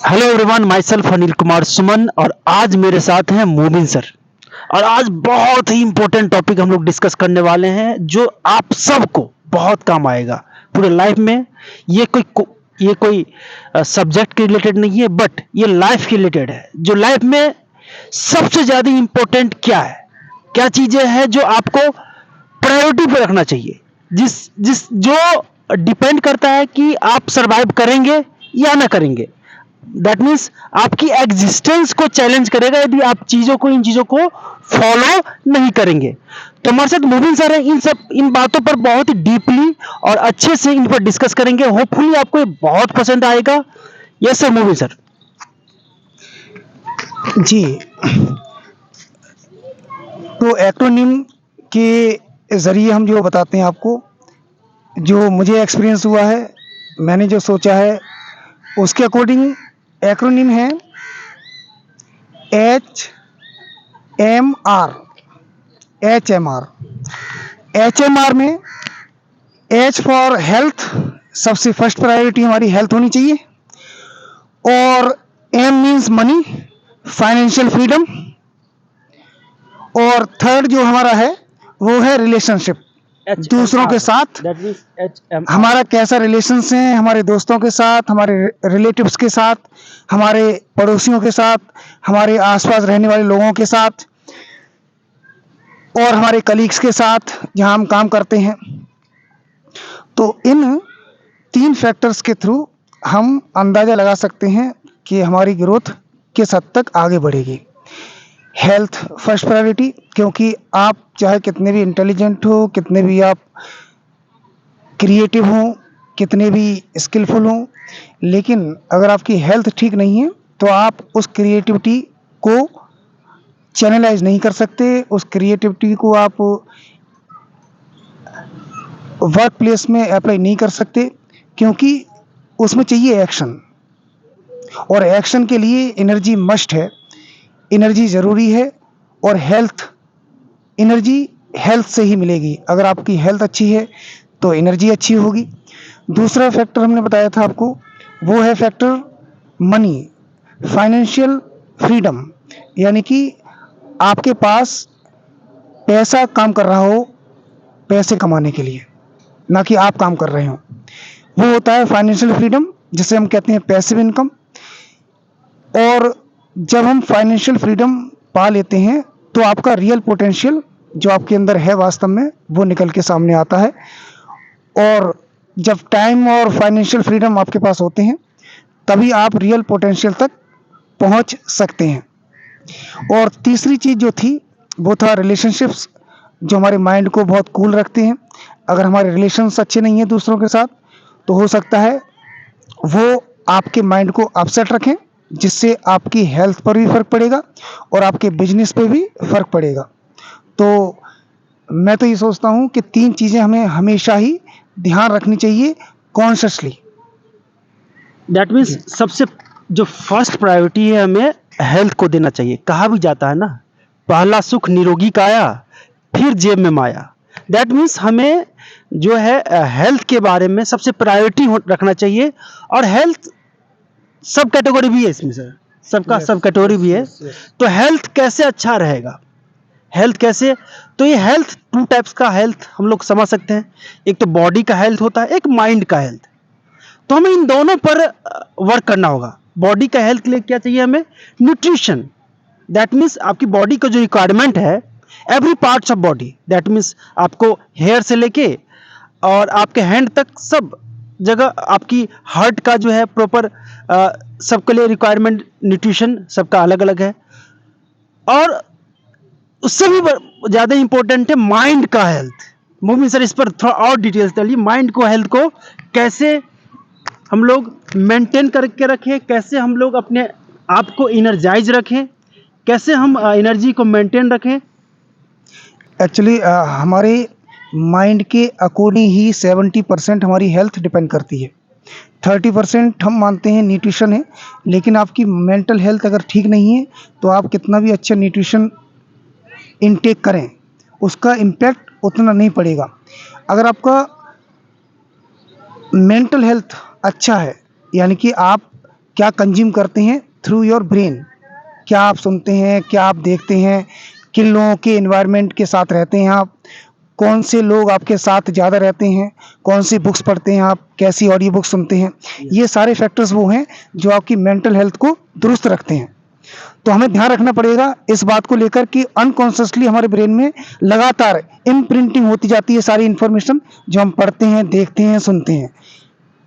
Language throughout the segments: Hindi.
Hello everyone, my self Anil Kumar Suman और आज मेरे साथ हैं मोबिन सर। और आज बहुत ही इंपॉर्टेंट टॉपिक हम लोग डिस्कस करने वाले हैं जो आप सबको बहुत काम आएगा पूरे लाइफ में। ये कोई सब्जेक्ट के रिलेटेड नहीं है, बट ये लाइफ के रिलेटेड है। जो लाइफ में सबसे ज़्यादा इंपॉर्टेंट क्या है, क्या चीज़ें हैं जो आपको प्रायोरिटी पे रखना चाहिए, जिस जिस जो डिपेंड करता है कि आप सरवाइव करेंगे या ना करेंगे। दैट मीन्स आपकी एग्जिस्टेंस को चैलेंज करेगा यदि आप इन चीजों को फॉलो नहीं करेंगे। तो हमारे साथ मोबिन सर है, इन बातों पर बहुत ही डीपली और अच्छे से इन पर डिस्कस करेंगे। होपफुली आपको ये बहुत पसंद आएगा। Yes sir, Mobin sir. जी। तो एक्रोनिम के ज़रिए हम जो बताते हैं आपको, जो मुझे एक्सपीरियंस हुआ है, मैंने जो सोचा है उसके अकॉर्डिंग एक्रोनिम है HMR। HMR में H फॉर हेल्थ, सबसे फर्स्ट प्रायोरिटी हमारी हेल्थ होनी चाहिए। और M means money, financial freedom. और थर्ड जो हमारा है वो है रिलेशनशिप, दूसरों के साथ। That means HMR। हमारा कैसा रिलेशंस है हमारे दोस्तों के साथ, हमारे रिलेटिव्स के साथ, हमारे पड़ोसियों के साथ, हमारे आसपास रहने वाले लोगों के साथ और हमारे कलीग्स के साथ जहां हम काम करते हैं। तो इन 3 फैक्टर्स के थ्रू हम अंदाज़ा लगा सकते हैं कि हमारी ग्रोथ किस हद तक आगे बढ़ेगी। हेल्थ फर्स्ट प्रायोरिटी, क्योंकि आप चाहे कितने भी इंटेलिजेंट हो, कितने भी आप क्रिएटिव हों, कितने भी स्किलफुल हों, लेकिन अगर आपकी हेल्थ ठीक नहीं है तो आप उस क्रिएटिविटी को चैनलाइज नहीं कर सकते, उस क्रिएटिविटी को आप वर्क प्लेस में अप्लाई नहीं कर सकते, क्योंकि उसमें चाहिए एक्शन। और एक्शन के लिए एनर्जी मस्ट है, एनर्जी ज़रूरी है। और एनर्जी हेल्थ से ही मिलेगी। अगर आपकी हेल्थ अच्छी है तो एनर्जी अच्छी होगी। दूसरा फैक्टर हमने बताया था आपको, वो है फैक्टर मनी, फाइनेंशियल फ्रीडम। यानी कि आपके पास पैसा काम कर रहा हो पैसे कमाने के लिए, ना कि आप काम कर रहे हो, वो होता है फाइनेंशियल फ्रीडम, जिसे हम कहते हैं पैसिव इनकम। और जब हम फाइनेंशियल फ्रीडम पा लेते हैं तो आपका रियल पोटेंशियल जो आपके अंदर है वास्तव में, वो निकल के सामने आता है। और जब टाइम और फाइनेंशियल फ्रीडम आपके पास होते हैं तभी आप रियल पोटेंशियल तक पहुंच सकते हैं। और तीसरी चीज़ जो थी वो था रिलेशनशिप्स, जो हमारे माइंड को बहुत कूल रखते हैं। अगर हमारे रिलेशंस अच्छे नहीं हैं दूसरों के साथ तो हो सकता है वो आपके माइंड को अपसेट रखें, जिससे आपकी हेल्थ पर भी फ़र्क पड़ेगा और आपके बिजनेस पे भी फ़र्क पड़ेगा। तो मैं तो ये सोचता हूँ कि 3 चीज़ें हमें हमेशा ही ध्यान रखनी चाहिए कॉन्शियसली। दैट मीन्स सबसे जो फर्स्ट प्रायोरिटी है, हमें हेल्थ को देना चाहिए। कहा भी जाता है ना, पहला सुख निरोगी काया, फिर जेब में माया। दैट मीन्स हमें जो है हेल्थ के बारे में सबसे प्रायोरिटी रखना चाहिए। और हेल्थ सब कैटेगरी भी है इसमें सर, सबका सब कैटेगरी भी है। तो हेल्थ कैसे अच्छा रहेगा, हेल्थ कैसे, तो ये हेल्थ 2 टाइप्स का हेल्थ हम लोग समझ सकते हैं। एक तो बॉडी का हेल्थ होता है, एक माइंड का हेल्थ। तो हमें इन दोनों पर वर्क करना होगा। बॉडी का हेल्थ के लिए क्या चाहिए हमें? न्यूट्रिशन। दैट मीन्स आपकी बॉडी का जो रिक्वायरमेंट है, every parts of body, that means आपको हेयर से लेके और आपके हैंड तक सब जगह, आपकी हार्ट का जो है प्रॉपर, सबके लिए रिक्वायरमेंट न्यूट्रिशन सबका अलग अलग है। और उससे भी ज़्यादा इंपॉर्टेंट है माइंड का हेल्थ। मोमिन सर इस पर थोड़ा और डिटेल्स डालिए। माइंड को हेल्थ को कैसे हम लोग मेंटेन करके रखें, कैसे हम लोग अपने आप को एनर्जाइज रखें, कैसे हम एनर्जी को मेंटेन रखें। एक्चुअली हमारे माइंड के अकॉर्डिंग ही 70% हमारी हेल्थ डिपेंड करती है। 30% हम मानते हैं न्यूट्रिशन है, लेकिन आपकी मेंटल हेल्थ अगर ठीक नहीं है तो आप कितना भी अच्छा न्यूट्रिशन इनटेक करें उसका इम्पैक्ट उतना नहीं पड़ेगा। अगर आपका मेंटल हेल्थ अच्छा है, यानी कि आप क्या कंज्यूम करते हैं थ्रू योर ब्रेन, क्या आप सुनते हैं, क्या आप देखते हैं, किन लोगों के एनवायरनमेंट के साथ रहते हैं आप, कौन से लोग आपके साथ ज़्यादा रहते हैं, कौन सी बुक्स पढ़ते हैं आप, कैसी ऑडियो बुक सुनते हैं, ये सारे फैक्टर्स वो हैं जो आपकी मेंटल हेल्थ को दुरुस्त रखते हैं। तो हमें ध्यान रखना पड़ेगा इस बात को लेकर कि अनकॉन्शियसली हमारे ब्रेन में लगातार इम्प्रिंटिंग होती जाती है सारी इन्फॉर्मेशन जो हम पढ़ते हैं, देखते हैं, सुनते हैं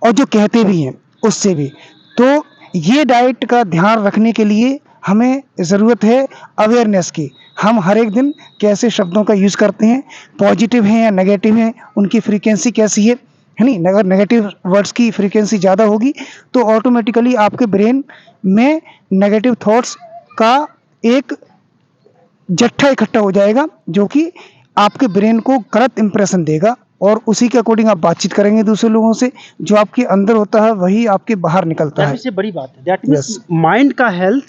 और जो कहते भी हैं उससे भी। तो ये डाइट का ध्यान रखने के लिए हमें ज़रूरत है अवेयरनेस की। हम हर एक दिन कैसे शब्दों का यूज़ करते हैं, पॉजिटिव हैं या नेगेटिव हैं, उनकी फ्रीक्वेंसी कैसी है नहीं। अगर नेगेटिव वर्ड्स की फ्रीक्वेंसी ज़्यादा होगी तो ऑटोमेटिकली आपके ब्रेन में नेगेटिव थॉट्स का एक जट्ठा इकट्ठा हो जाएगा जो कि आपके ब्रेन को गलत इंप्रेशन देगा और उसी के अकॉर्डिंग आप बातचीत करेंगे दूसरे लोगों से। जो आपके अंदर होता है वही आपके बाहर निकलता है। सबसे बड़ी बात है दैट मीन्स माइंड का हेल्थ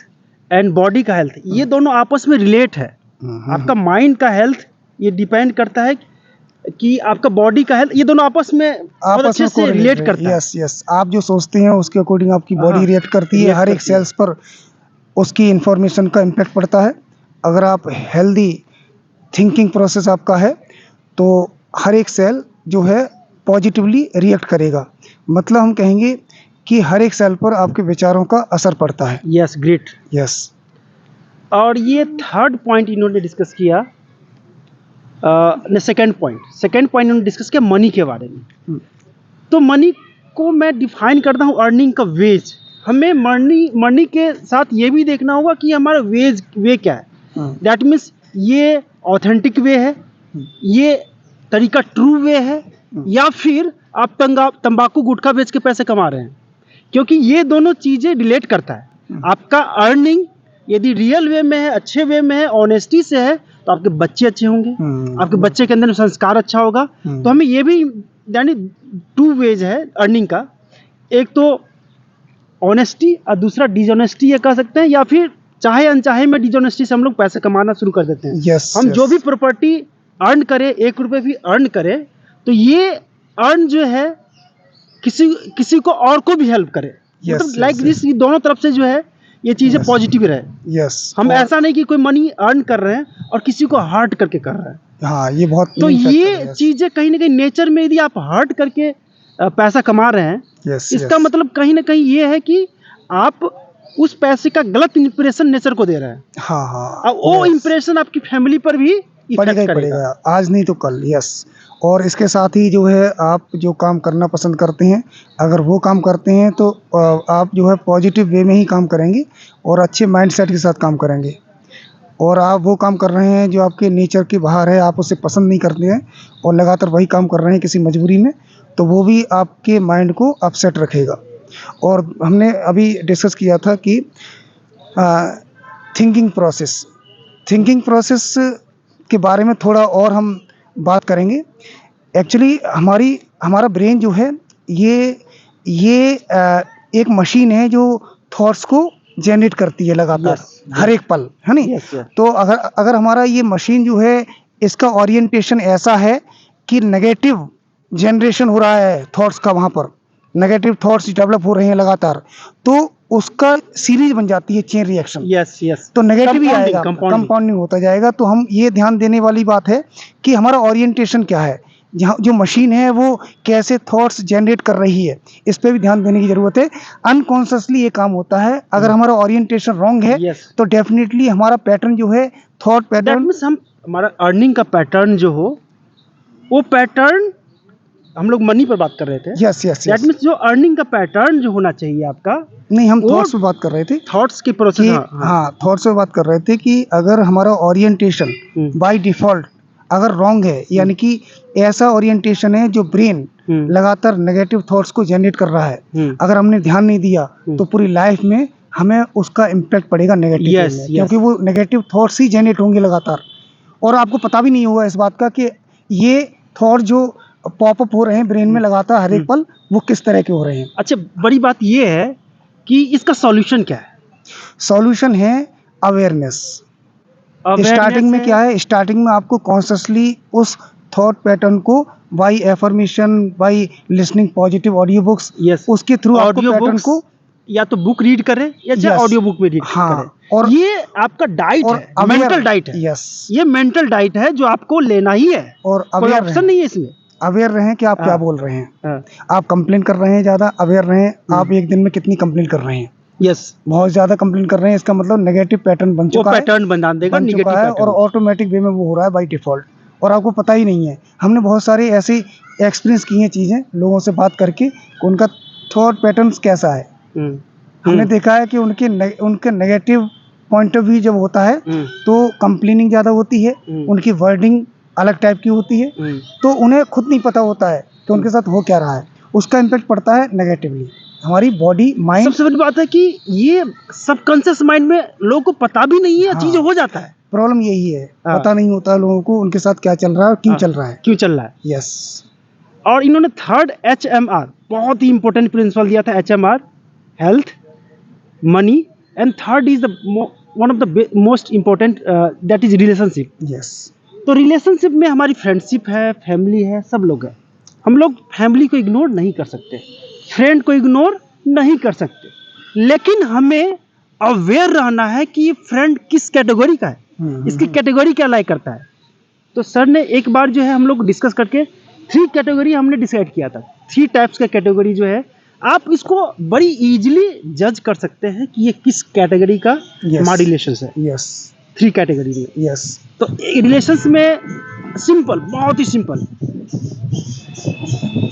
एंड बॉडी का हेल्थ ये दोनों आपस में रिलेट है। आपका माइंड का हेल्थ ये डिपेंड करता है कि आपका बॉडी का हेल्थ, ये दोनों आपस में बहुत अच्छे से रिलेट करता है। यस यस, आप जो सोचते हैं उसके अकॉर्डिंग आपकी हाँ, बॉडी रिएक्ट करती है, हर एक सेल्स पर उसकी इंफॉर्मेशन का इम्पैक्ट पड़ता है। अगर आप हेल्दी थिंकिंग प्रोसेस आपका है तो हर एक सेल जो है पॉजिटिवली रिएक्ट करेगा। मतलब हम कहेंगे कि हर एक सेल पर आपके विचारों का असर पड़ता है। Yes, great. यस। और ये थर्ड पॉइंट इन्होंने डिस्कस किया, सेकंड पॉइंट इन्होंने डिस्कस किया मनी के बारे में। तो मनी को मैं डिफाइन करता हूँ अर्निंग का वेज। हमें मनी के साथ ये भी देखना होगा कि हमारा वे क्या है। दैट मीन्स ये ऑथेंटिक वे है, ये तरीका ट्रू वे है, या फिर आप तंबाकू गुटखा बेच के पैसे कमा रहे हैं। क्योंकि ये दोनों चीज़ें रिलेट करता है। आपका अर्निंग यदि रियल वे में है, अच्छे वे में है, ऑनेस्टी से है, तो आपके बच्चे अच्छे होंगे, आपके बच्चे के अंदर संस्कार अच्छा होगा। तो हमें ये भी यानी टू वेज है अर्निंग का, एक तो ऑनेस्टी और दूसरा डिसऑनेस्टी ये कह सकते हैं, या फिर चाहे अनचाहे में डिसऑनेस्टी से हम लोग पैसे कमाना शुरू कर देते हैं। हम जो भी प्रॉपर्टी अर्न करें, 1 रुपये भी अर्न करें, तो ये अर्न जो है किसी को और को भी हेल्प करे। मतलब लाइक दिस, ये दोनों तरफ से जो है ये चीज़ें पॉजिटिव रहे। हम ऐसा नहीं कि कोई मनी अर्न कर रहे हैं और किसी को हर्ट करके कर रहे हैं। हाँ, ये बहुत तो ये चीज़ें कहीं ना कहीं नेचर में यदि आप हर्ट करके पैसा कमा रहे हैं, इसका मतलब कहीं ना कहीं ये है कि आप उस पैसे का गलत इंप्रेशन नेचर को दे रहे हैं। हाँ, अब वो इंप्रेशन आपकी फैमिली पर भी पड़ेगा, आज नहीं तो कल। यस। और इसके साथ ही जो है आप जो काम करना पसंद करते हैं, अगर वो काम करते हैं तो आप जो है पॉजिटिव वे में ही काम करेंगे और अच्छे माइंडसेट के साथ काम करेंगे। और आप वो काम कर रहे हैं जो आपके नेचर के बाहर है, आप उसे पसंद नहीं करते हैं और लगातार वही काम कर रहे हैं किसी मजबूरी में, तो वो भी आपके माइंड को अपसेट रखेगा। और हमने अभी डिस्कस किया था कि थिंकिंग प्रोसेस के बारे में थोड़ा और हम बात करेंगे। एक्चुअली हमारा ब्रेन जो है ये एक मशीन है जो थॉट्स को जनरेट करती है लगातार, हर एक पल, है नहीं। तो अगर हमारा ये मशीन जो है इसका ओरिएंटेशन ऐसा है कि नेगेटिव जनरेशन हो रहा है थॉट्स का, वहाँ पर नेगेटिव थॉट्स डेवलप हो रहे हैं लगातार, तो उसका सीरीज बन जाती है चेन रिएक्शन। यस। तो नेगेटिव ही आएगा, कंपाउंडिंग होता जाएगा। तो हम ये ध्यान देने वाली बात है कि हमारा ओरिएंटेशन क्या है, जो मशीन है वो कैसे थॉट्स जनरेट कर रही है, इस पे भी ध्यान देने की जरूरत है। अनकॉन्शियसली ये काम होता है। अगर हमारा ओरिएंटेशन रॉन्ग है तो डेफिनेटली हमारा पैटर्न जो है, थॉट पैटर्न, हमारा अर्निंग का पैटर्न जो हो, वो पैटर्न हम लोग मनी पर बात कर रहे थे। यस। दैट मीन्स जो अर्निंग का पैटर्न जो होना चाहिए आपका, नहीं, हम थॉट्स पे बात कर रहे थे, थॉट्स की प्रोसेस। हाँ, थॉट्स पे बात कर रहे थे कि अगर हमारा ओरिएंटेशन बाय डिफॉल्ट अगर रॉन्ग है, यानी कि ऐसा ओरिएंटेशन है जो ब्रेन लगातार नेगेटिव थॉट्स को जनरेट कर रहा है, अगर हमने ध्यान नहीं दिया तो पूरी लाइफ में हमें उसका इम्पैक्ट पड़ेगा नेगेटिव में, क्योंकि वो नेगेटिव थॉट्स ही जनरेट होंगे लगातार और आपको पता भी नहीं होगा इस बात का कि ये थॉट जो पॉपअप हो रहे हैं ब्रेन में लगातार हर एक पल, वो किस तरह के हो रहे हैं। अच्छा, बड़ी बात ये है कि इसका सॉल्यूशन क्या है? सॉल्यूशन है अवेयरनेस। स्टार्टिंग में क्या है, स्टार्टिंग में आपको कॉन्शियसली उस थॉट पैटर्न को by affirmation, by listening positive audio books, उसके थ्रू आपको पैटर्न को या तो बुक रीड करें या चाहे Yes. ऑडियो बुक में रीड हाँ, करें। और ये आपका डाइट और है, मेंटल डाइट है। यस, ये मेंटल डाइट है जो आपको लेना ही है, और कोई अवेयर ऑप्शन नहीं है इसमें। अवेयर रहें कि आप क्या हाँ। बोल रहे हैं। हाँ, आप कंप्लेन कर रहे हैं ज़्यादा, अवेयर रहें आप एक दिन में कितनी कंप्लेन कर रहे हैं। यस, बहुत ज़्यादा कंप्लेन कर रहे हैं, इसका मतलब नेगेटिव पैटर्न बन वो चुका है, पैटर्न बना देगा, बन निगेटिव चुका है, और पैटर्न। ऑटोमेटिक वे में वो हो रहा है बाय डिफ़ॉल्ट, और आपको पता ही नहीं है। हमने बहुत सारे ऐसे एक्सपीरियंस किए हैं चीज़ें लोगों से बात करके, उनका थॉट पैटर्न्स कैसा है। हम्म, हमने देखा है कि उनके नेगेटिव पॉइंट ऑफ व्यू जब होता है हम्म, तो कंप्लेनिंग ज़्यादा होती है, उनकी वर्डिंग अलग टाइप की होती है, हम्म। तो उन्हें खुद नहीं पता होता है कि उनके साथ हो क्या रहा है। उसका इम्पैक्ट पड़ता है नेगेटिवली हमारी बॉडी माइंड। सबसे बड़ी बात है कि ये सबकॉन्शियस माइंड में लोगों को पता भी नहीं है, हाँ। चीजें हो जाता है। प्रॉब्लम यही है, हाँ। पता नहीं होता लोगों को उनके साथ क्या चल रहा है और क्यों हाँ, चल रहा है। क्यों चल रहा है। यस, और इन्होंने थर्ड HMR बहुत ही इंपॉर्टेंट प्रिंसिपल दिया था। HMR, health, money, and third is the one of the most important, that is relationship. Yes, तो रिलेशनशिप में हमारी फ्रेंडशिप है, फैमिली है, सब लोग हैं। हम लोग फैमिली को इग्नोर नहीं कर सकते, फ्रेंड को इग्नोर नहीं कर सकते, लेकिन हमें अवेयर रहना है कि ये फ्रेंड किस कैटेगरी का है, इसकी कैटेगरी क्या लाइक करता है। तो सर ने एक बार जो है हम लोग डिस्कस करके 3 कैटेगरी हमने डिसाइड किया था। 3 टाइप्स का कैटेगरी जो है आप इसको बड़ी इजीली जज कर सकते हैं कि ये किस कैटेगरी का हमारा रिलेशन है। यस, 3 कैटेगरी में। यस, तो रिलेशंस में सिंपल, बहुत ही सिंपल,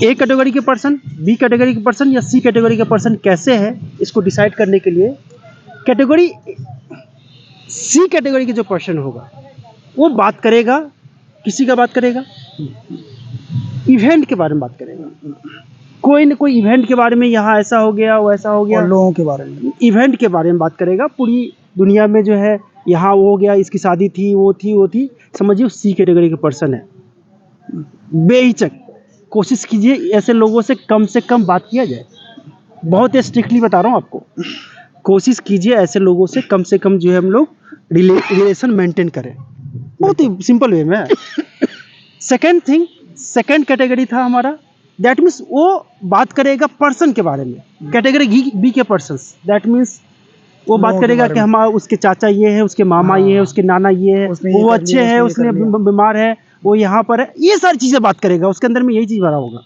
ए कैटेगरी के पर्सन, बी कैटेगरी के पर्सन या सी कैटेगरी के पर्सन कैसे है, इसको डिसाइड करने के लिए कैटेगरी सी कैटेगरी के जो पर्सन होगा वो बात करेगा, किसी का बात करेगा, इवेंट के बारे में बात करेगा। कोई न कोई इवेंट के बारे में, यहाँ ऐसा हो गया, वैसा हो गया, और लोगों के बारे में, इवेंट के बारे में बात करेगा। पूरी दुनिया में जो है यहाँ वो हो गया, इसकी शादी थी, वो थी, वो थी, समझिए सी कैटेगरी का पर्सन है। बेहिचक कोशिश कीजिए ऐसे लोगों से कम बात किया जाए। बहुत स्ट्रिक्टली बता रहा हूँ आपको, कोशिश कीजिए ऐसे लोगों से कम जो है हम लोग रिलेशन मेंटेन करें, बहुत ही सिंपल वे में। सेकंड कैटेगरी था हमारा, दैट मीन्स वो बात करेगा पर्सन के बारे में। कैटेगरी बी के पर्सन, दैट मीन्स वो बात लोगों के करेगा बारे कि में। हमारा उसके चाचा ये है, उसके मामा ये है, उसके नाना ये है, उसने ये वो कर अच्छे लिया, हैं, उसने ये उसने कर लिया। बीमार है, वो यहाँ पर है, ये सारी चीज़ें बात करेगा। उसके अंदर में यही चीज़ भरा होगा।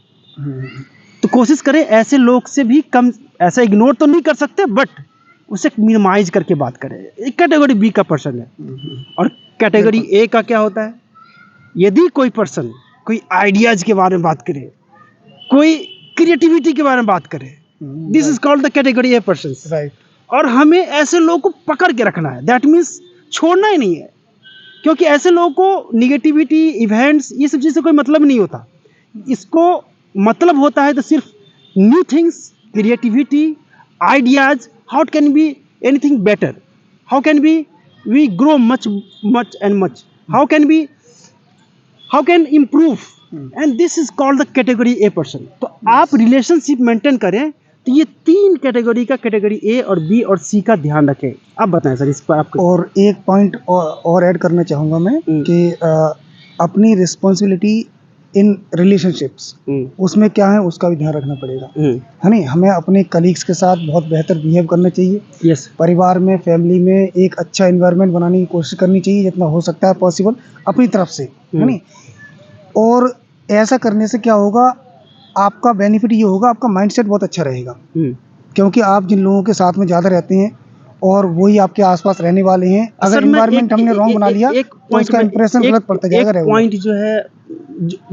तो कोशिश करें ऐसे लोग से भी कम, ऐसा इग्नोर तो नहीं कर सकते, बट उसे मिनिमाइज करके बात करें। एक कैटेगरी बी का पर्सन है। और कैटेगरी ए का क्या होता है, यदि कोई पर्सन कोई आइडियाज के बारे में बात करे, कोई क्रिएटिविटी के बारे में बात करे, this is called the category a person. Right, और हमें ऐसे लोगों को पकड़ के रखना है, दैट मीन्स छोड़ना ही नहीं है, क्योंकि ऐसे लोगों को निगेटिविटी, इवेंट्स, ये सब चीज़ से कोई मतलब नहीं होता। इसको मतलब होता है तो सिर्फ new things, creativity, ideas, how can be anything better, how can be we grow much and much, how can improve, and this is called the category a person. तो आप रिलेशनशिप मेंटेन करें तो ये 3 कैटेगरी का, कैटेगरी ए और बी और सी का ध्यान रखें। आप बताएं सर इस पर आपको। और एक पॉइंट और ऐड करना चाहूँगा मैं कि अपनी रिस्पॉन्सिबिलिटी इन रिलेशनशिप्स, उसमें क्या है उसका भी ध्यान रखना पड़ेगा, है नहीं। हमें अपने कलीग्स के साथ बहुत बेहतर बिहेव करना चाहिए। यस, परिवार में, फैमिली में एक अच्छा एनवायरनमेंट बनाने की कोशिश करनी चाहिए जितना हो सकता है पॉसिबल अपनी तरफ से, है नहीं। और ऐसा करने से क्या होगा, आपका बेनिफिट ये होगा, आपका माइंडसेट बहुत अच्छा रहेगा, क्योंकि आप जिन लोगों के साथ में ज़्यादा रहते हैं और वही आपके आसपास रहने वाले हैं, अगर एनवायरनमेंट हमने रॉन्ग बना लिया तो उसका इंप्रेशन गलत पड़ता जाएगा। एक पॉइंट जो है,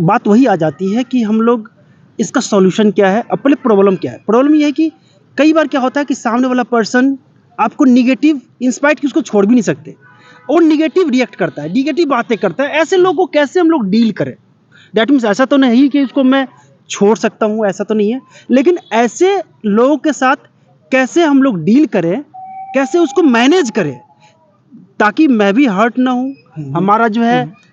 बात वही आ जाती है कि हम लोग इसका सॉल्यूशन क्या है, अब पहले प्रॉब्लम क्या है। प्रॉब्लम ये है कि कई बार क्या होता है कि सामने वाला पर्सन आपको निगेटिव, इंस्पाइट की उसको छोड़ भी नहीं सकते, और निगेटिव रिएक्ट करता है, निगेटिव बातें करता है। ऐसे लोगों को कैसे हम लोग डील करें, दैट मीन्स ऐसा तो नहीं कि उसको मैं छोड़ सकता हूँ, ऐसा तो नहीं है, लेकिन ऐसे लोगों के साथ कैसे हम लोग डील करें, कैसे उसको मैनेज करें, ताकि मैं भी हर्ट ना हूँ, हमारा जो है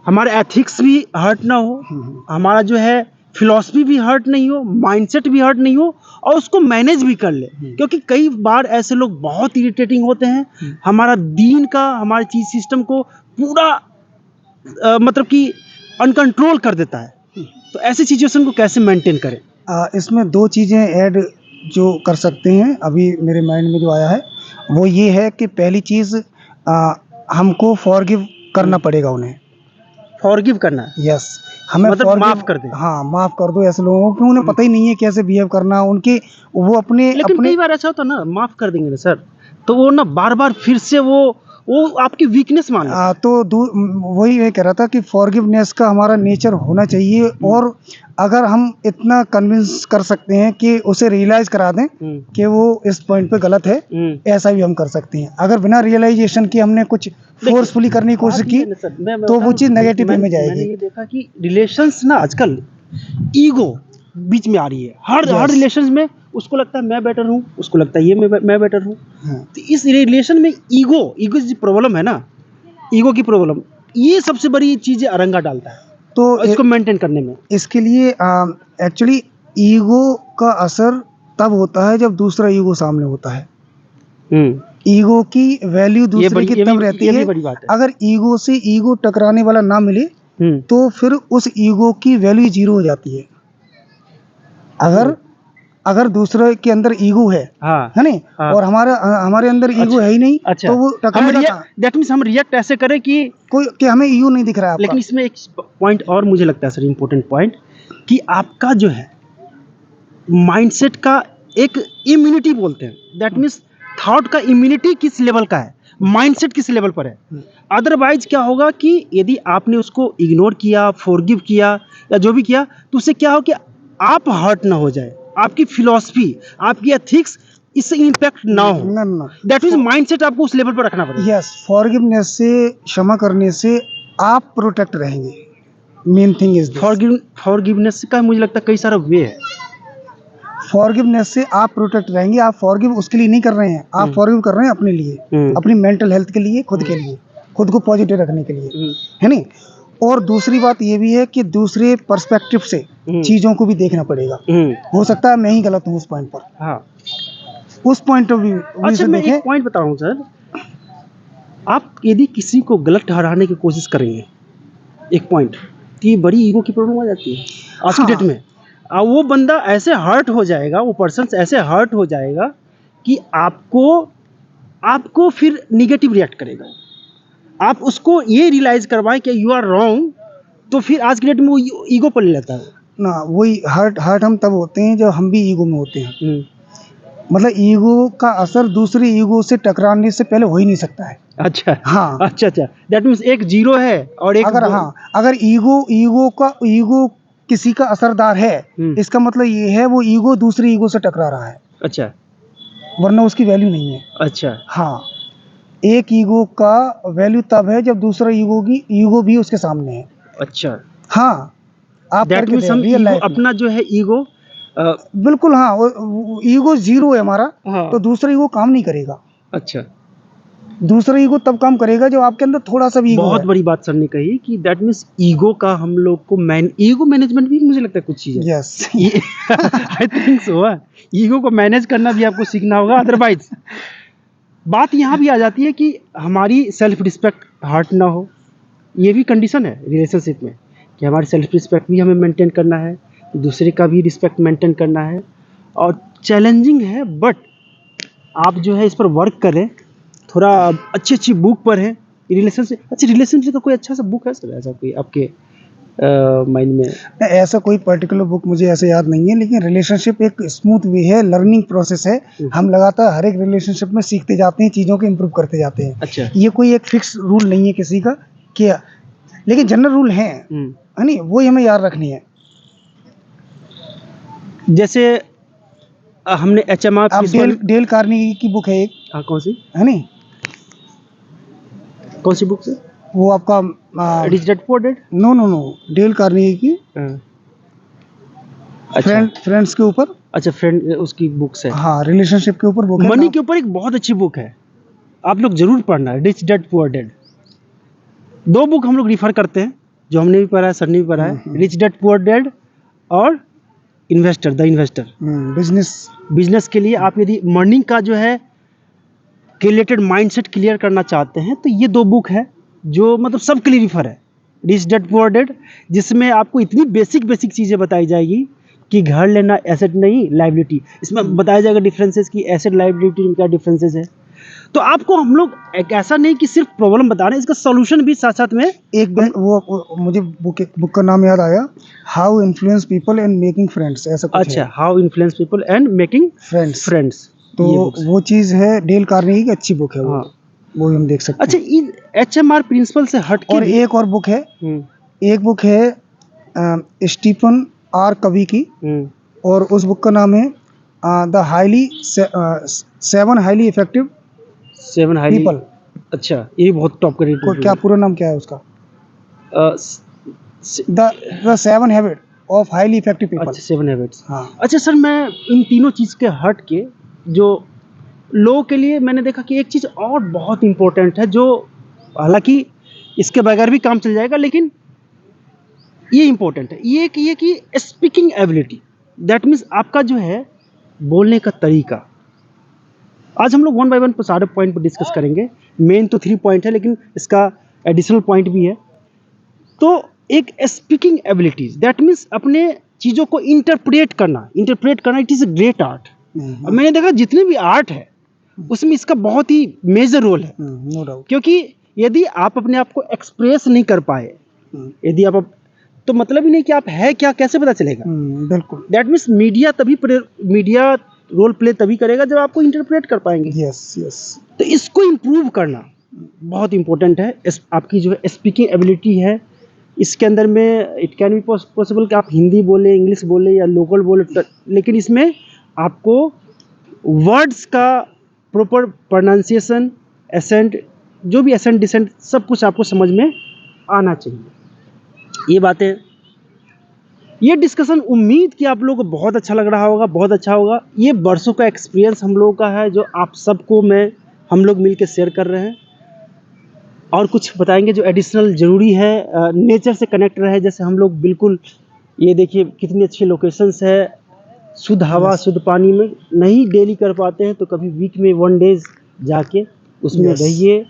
हमारे एथिक्स भी हर्ट ना हो, हमारा जो है फिलॉसफी भी हर्ट नहीं हो, माइंडसेट भी हर्ट नहीं हो, और उसको मैनेज भी कर ले। क्योंकि कई बार ऐसे लोग बहुत इरिटेटिंग होते हैं, हमारा दीन का, हमारे चीज सिस्टम को पूरा मतलब कि अनकंट्रोल कर देता है। तो ऐसी सिचुएशन को कैसे मेंटेन करें। इसमें 2 चीज़ें ऐड जो कर सकते हैं, अभी मेरे माइंड में जो आया है वो ये है कि पहली चीज़ हमको फॉरगिव करना पड़ेगा उन्हें। फॉरगिव करना है, यस, हमें मतलब फॉरगिव, माफ कर दें। हाँ माफ़ कर दो ऐसे लोगों को कि उन्हें पता ही नहीं है कैसे बिहेव करना, उनके वो अपने लेकिन अपने कई बार ऐसा होता है ना, माफ कर देंगे ना सर, तो वो ना बार बार फिर से वो आपकी वीकनेस मान लेता है। वही मैं कह रहा था कि फॉरगिवनेस का हमारा नेचर होना चाहिए, और अगर हम इतना कन्विंस कर सकते हैं कि उसे रियलाइज करा दें कि वो इस पॉइंट पे गलत है, ऐसा भी हम कर सकते हैं। अगर बिना रियलाइजेशन के हमने कुछ फोर्सफुली करने की कोशिश बात ये की है ना सर, मैं तो वो बताऊं, चीज़ नेगेटिव में मैंने जाएगी। ये देखा कि रिलेशंस ना आजकल ईगो बीच में आ रही है। हर Yes. रिलेशंस में उसको लगता है मैं बेटर हूँ, उसको लगता है ये मैं बेटर हूँ। हाँ। तो इस रिलेशन में ईगो जो प्रॉब्लम है ना, ईगो की प्रॉब्लम, ये सबसे बड़ी चीज़ अरंगा डालता है तो और इसको मेंटेन करने में। इसके लिए एक्चुअली ईगो का असर तब होता है जब दूसरा ईगो सामने होता है। ईगो की वैल्यू दूसरे की तब रहती ये भी है बड़ी बात है। अगर ईगो से ईगो टकराने वाला ना मिले तो फिर उस ईगो की वैल्यू जीरो हो जाती है। अगर अगर दूसरे के अंदर ईगो है नहीं, हाँ। और हमारे अंदर ईगो अच्छा, है ही नहीं, अच्छा, तो वो हम टकराएगा कहाँ? दैट मीन्स हम रिएक्ट ऐसे करें कि कोई कि हमें ईगो नहीं दिख रहा है आपका। लेकिन इसमें एक पॉइंट और मुझे लगता है सर, इम्पोर्टेंट पॉइंट, कि आपका जो है माइंडसेट का एक इम्यूनिटी बोलते हैं, दैट मीन्स थॉट का इम्यूनिटी किस लेवल का है, माइंडसेट किस लेवल पर है। अदरवाइज क्या होगा कि यदि आपने उसको इग्नोर किया, फॉरगिव किया या जो भी किया, तो उससे क्या हो कि आप हर्ट ना हो जाए, आपकी फिलॉसफी, आपकी एथिक्स इससे इम्पैक्ट ना हो। ना दैट मीन्स माइंडसेट आपको उस लेवल पर रखना पड़ेगा। यस, फॉरगिवनेस से, क्षमा करने से आप प्रोटेक्ट रहेंगे। Main thing is this, forgiveness का मुझे लगता है कई सारा वे है। फॉरगिवनेस से आप प्रोटेक्ट रहेंगे। आप फॉरगिव उसके लिए नहीं कर रहे हैं, आप फॉरगिव कर रहे हैं अपने लिए, अपनी मेंटल हेल्थ के लिए, खुद के लिए, खुद को पॉजिटिव रखने के लिए, है नहीं। और दूसरी बात ये भी है कि दूसरे पर्सपेक्टिव से चीज़ों को भी देखना पड़ेगा। हो सकता है मैं ही गलत हूँ उस पॉइंट पर, हाँ। उस पॉइंट ऑफ व्यू अच्छा, से मैं देखें। एक पॉइंट बता रहा हूँ सर, आप यदि किसी को गलत ठहराने की कोशिश करेंगे, एक पॉइंट, तो ये बड़ी ईगो की प्रॉब्लम आ जाती है आज की डेट में। वो बंदा ऐसे हर्ट हो जाएगा, वो पर्सन ऐसे हर्ट हो जाएगा कि आपको फिर निगेटिव रिएक्ट करेगा। आप उसको ये रियलाइज करवाएं कि यू आर रॉन्ग, तो फिर आज की डेट में वो ईगो पर ले लेता है ना। वही हर्ट हम तब होते हैं जब हम भी ईगो में होते हैं। मतलब ईगो का असर दूसरी ईगो से टकराने से पहले हो ही नहीं सकता है। अच्छा, हाँ, अच्छा, दैट मीन्स एक जीरो है और एक अगर ईगो किसी का असरदार है, इसका मतलब ये है वो ईगो दूसरी ईगो से टकरा रहा है। अच्छा, वरना उसकी वैल्यू नहीं है। अच्छा, हाँ, एक ईगो का वैल्यू तब है जब दूसरा ईगो भी उसके सामने है। अच्छा, हाँ, आप दैट करके मीन्स हम रियल ईगो, लाइफ में अपना जो है ईगो, बिल्कुल, हाँ, वो ईगो जीरो है हमारा, तो दूसरा ईगो काम नहीं करेगा। अच्छा, दूसरा ईगो तब काम करेगा जब आपके अंदर थोड़ा सा भी ईगो बहुत है। बड़ी बात सर ने कही कि दैट मीन्स ईगो का हम लोग को ईगो मैनेजमेंट भी मुझे लगता है कुछ चीज़ है। Yes, I think so. Ego को मैनेज करना भी आपको सीखना होगा, अदरवाइज बात यहाँ भी आ जाती है कि हमारी सेल्फ रिस्पेक्ट हर्ट ना हो। ये भी कंडीशन है रिलेशनशिप में कि हमारी सेल्फ रिस्पेक्ट भी हमें मेंटेन करना है, दूसरे का भी रिस्पेक्ट मेंटेन करना है, और चैलेंजिंग है, बट आप जो है इस पर वर्क करें, थोड़ा अच्छी बुक पढ़ें रिलेशनशिप। अच्छा, रिलेशनशिप का कोई अच्छा सा बुक है सर, ऐसा कोई आपके माइंड में? ऐसा कोई पर्टिकुलर बुक मुझे ऐसे याद नहीं है, लेकिन रिलेशनशिप एक स्मूथ वे है, लर्निंग प्रोसेस है। हम लगातार हर एक रिलेशनशिप में सीखते जाते हैं, चीज़ों को इम्प्रूव करते जाते हैं। अच्छा, ये कोई एक फिक्स रूल नहीं है किसी का, क्या, लेकिन जनरल रूल हैं, है नहीं, वो हमें याद रखनी है। जैसे हमने HMR आप डेल कार्नेगी की बुक है एक, हाँ, कौन सी, है नहीं, कौन सी बुक से? वो आपका rich dad poor dad? No, Dale Carnegie की अच्छा, फ्रेंड्स के ऊपर। अच्छा, फ्रेंड उसकी बुक्स है। हाँ, रिलेशनशिप के ऊपर बुक है। मनी के ऊपर एक बहुत अच्छी बुक है, आप लोग जरूर पढ़ना, rich dad poor dad. 2 book हम लोग रिफर करते हैं, जो हमने भी पढ़ा है, सर ने भी पढ़ा है, रिच डैड पुअर डैड और द इन्वेस्टर। बिजनेस के लिए आप यदि मर्निंग का जो है रिलेटेड माइंडसेट क्लियर करना चाहते हैं, तो ये 2 बुक है जो मतलब सबके लिए रिफर है। रिच डैड पुअर डैड, जिसमें आपको इतनी बेसिक चीज़ें बताई जाएगी कि घर लेना एसेट नहीं लाइबिलिटी, इसमें बताया जाएगा डिफरेंसेस कि एसेट लाइबिलिटी में क्या डिफरेंसेस है। तो आपको हम लोग एक ऐसा नहीं कि सिर्फ प्रॉब्लम बता रहे हैं, इसका सॉल्यूशन भी साथ साथ में एक वो मुझे बुक का नाम याद आया, how influence people and making friends, ऐसा कुछ अच्छा, है, how influence people and making friends. Friends. तो वो चीज़ है, डेल कार्नेगी की अच्छी बुक है वो, हाँ। वो भी हम देख सकते अच्छा, हैं। इन HMR प्रिंसिपल से हट के और भी एक और बुक है, हम्म, एक बुक है स्टीफन आर कवी की, हम्म, और उस बुक का नाम है the highly 7 highly effective 7 highly. People. अच्छा, ये बहुत टॉप का रेटिंग क्या पूरा नाम क्या है उसका? है। The 7 habit of highly effective people. अच्छा, 7 हैबिट्स। हाँ। अच्छा सर, मैं इन तीनों चीज़ के हट के जो लोगों के लिए मैंने देखा कि एक चीज़ और बहुत इम्पोर्टेंट है, जो हालांकि इसके बगैर भी काम चल जाएगा, लेकिन ये इम्पोर्टेंट है, ये कि स्पीकिंग एबिलिटी, दैट मीन्स आपका जो है बोलने का तरीका। आज हम लोग 1 बाय 1 सारे पॉइंट पर डिस्कस करेंगे। मेन तो 3 पॉइंट है, लेकिन इसका एडिशनल पॉइंट भी है। तो एक स्पीकिंग एबिलिटीज, दैट मीन्स अपने चीज़ों को इंटरप्रेट करना it is a great art. अब मैंने देखा जितने भी आर्ट है उसमें इसका बहुत ही मेजर रोल है, नो डाउट। क्योंकि यदि आप अपने आप को एक्सप्रेस नहीं कर पाए, यदि आप तो मतलब ही नहीं कि आप है क्या, कैसे पता चलेगा। बिल्कुल। That means media role play तभी करेगा जब आपको इंटरप्रेट कर पाएंगे। Yes yes. तो इसको इम्प्रूव करना बहुत इंपॉर्टेंट है। आपकी जो है स्पीकिंग एबिलिटी है, इसके अंदर में इट कैन बी पॉसिबल कि आप हिंदी बोले, इंग्लिश बोले या लोकल बोले, लेकिन इसमें आपको वर्ड्स का प्रॉपर प्रोनाउंसिएशन, एसेंट, जो भी एसेंट डिसेंट सब कुछ आपको समझ में आना चाहिए। ये बातें, ये डिस्कशन उम्मीद कि आप लोगों को बहुत अच्छा लग रहा होगा, बहुत अच्छा होगा। ये बरसों का एक्सपीरियंस हम लोगों का है, जो आप सबको हम लोग मिल के शेयर कर रहे हैं। और कुछ बताएंगे जो एडिशनल ज़रूरी है, नेचर से कनेक्ट रहे। जैसे हम लोग बिल्कुल, ये देखिए कितनी अच्छी लोकेशंस है, शुद्ध हवा, शुद्ध पानी में नहीं डेली कर पाते हैं तो कभी वीक में 1 डेज जाके उसमें रहिए,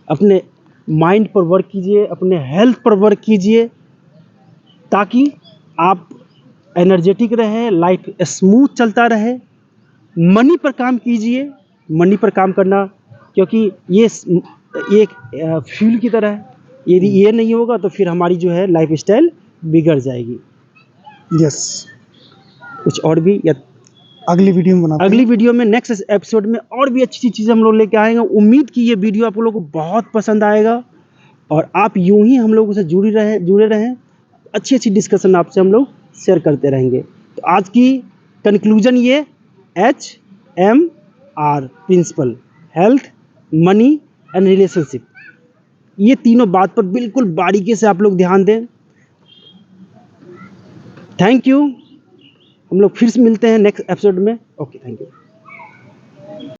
अपने माइंड पर वर्क कीजिए, अपने हेल्थ पर वर्क कीजिए, ताकि आप एनर्जेटिक रहे, लाइफ स्मूथ चलता रहे। मनी पर काम कीजिए, मनी पर काम करना, क्योंकि ये एक फ्यूल की तरह है। यदि ये नहीं होगा तो फिर हमारी जो है लाइफ स्टाइल बिगड़ जाएगी। यस। कुछ और भी या अगली वीडियो में बनाते हैं। अगली वीडियो में, नेक्स्ट एपिसोड में और भी अच्छी चीज़ें हम लोग लेके आएंगे। उम्मीद की ये वीडियो आप लोगों को बहुत पसंद आएगा और आप यूं ही हम लोगों से जुड़े रहें। अच्छी अच्छी डिस्कशन आपसे हम लोग शेयर करते रहेंगे। तो आज की कंक्लूजन ये, HMR principle, health, money and relationship, ये तीनों बात पर बिल्कुल बारीकी से आप लोग ध्यान दें। Thank you. हम लोग फिर से मिलते हैं नेक्स्ट एपिसोड में। Okay, thank you.